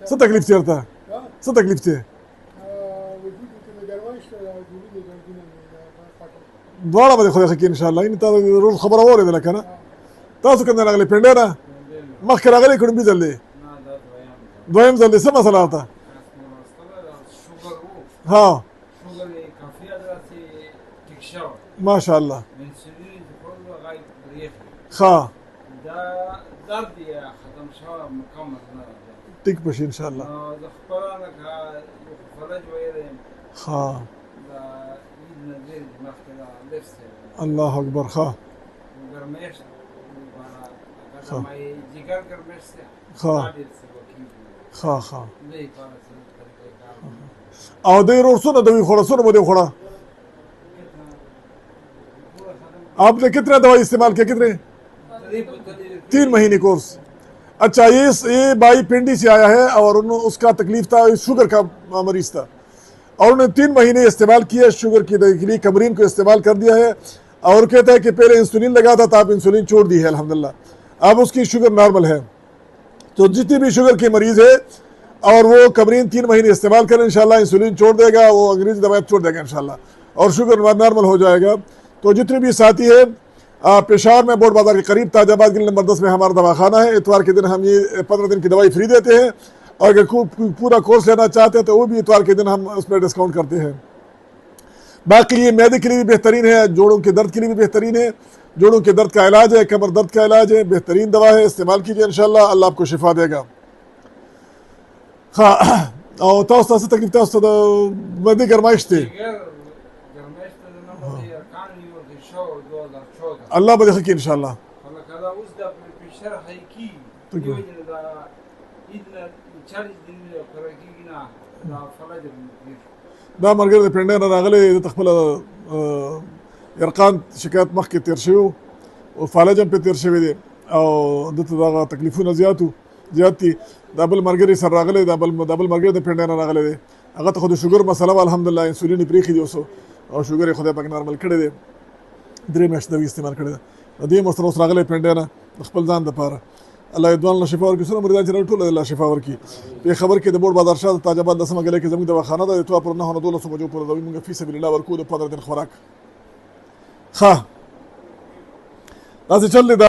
څه تکلیف تیر ته څه تکلیف ته دواړه به دې خدای ښه کړي انشاءالله یعنې تا روز خبره واورېدله که نه تاسو کوم ځای راغلې پنډۍ نه مخکې راغلې که لومبي ځل دی دویم ځل دی څه مسله ورته ها ماشاءالله ښه ټیک به شي انشاءالله ښه الله اکبر ښه ښه ښه او دی روز څونه دوی خوړه څونه مو دی خوړه آپ نے کتنا دوائی استعمال کیا کتنے 3 مہینے کورس اچھا یہ بھائی پنڈی سے آیا ہے اور اس کا تکلیف تھا شوگر کا مریض تھا اور انہوں نے 3 مہینے استعمال کیا شوگر کے لیے کمرین کو استعمال کر دیا ہے اور کہتا ہے کہ پہلے انسولین لگا تھا تو آپ انسولین چھوڑ دی ہے الحمدللہ اب اس کی شوگر نارمل ہے تو جتنی بھی شوگر کے مریض ہے اور وہ کمرین 3 مہینے استعمال کریں انشاءاللہ انسولین چھوڑ دے گا وہ انگریزی دوائیں چھوڑ دے گا انشاءاللہ اور شوگر نارمل ہو جائے گا تو جتنے بھی ساتھی ہیں پشاور میں بورڈ بازار کے قریب تاج آباد گلی نمبر 10 میں ہمارا دواخانہ ہے اتوار کے دن ہم یہ 15 دن کی دوائی فری دیتے ہیں اور اگر پورا کورس لینا چاہتے ہیں تو وہ بھی اتوار کے دن ہم اس میں ڈسکاؤنٹ کرتے ہیں باقی یہ معدے کے لیے بھی بہترین ہے جوڑوں کے درد کے لیے بھی بہترین ہے جوڑوں کے درد کا علاج ہے کمر درد کا علاج ہے بہترین دوا ہے استعمال کیجئے انشاءاللہ اللہ آپ کو شفا دے گا او تاسو څه تکلیف تاسو د معدې ګرمایش دی الله به دې ښه کړي انشاءالله دا ملګری د پنډۍ نه راغلی دلته خپله یرقان شکایت مخکې تېر شوی و فالج هم پرې تېر شوی دی او دلته دغه تکلیفونه زیات دي دا بل ملګری سره راغلی دا بل ملګری د پنډۍ نه راغلی دی هغه ته خو د شوګر مسله وه الحمدلله انسولین یې پرېښي دي اوس او شوګر یې خدای پاک نارمل کړی دی 3 میاشتې دوايي استعمال کړې ده د دې ورسره اوس راغلی پنډۍ نه د خپل ځان دپاره الله یې دوان له شفا ورکړي څومره مریدان چې راغلي ټول الله شفا ورکړي په خبر کې د بورډ بازار شاته تاج آباد 10 گلی کې زموږ دواخانه ده د اتوار پر 9 نه 12 بجو پورې دوی موږ فی سبیل الله ورکو د 15 دن خوراک ښه داسې چل دی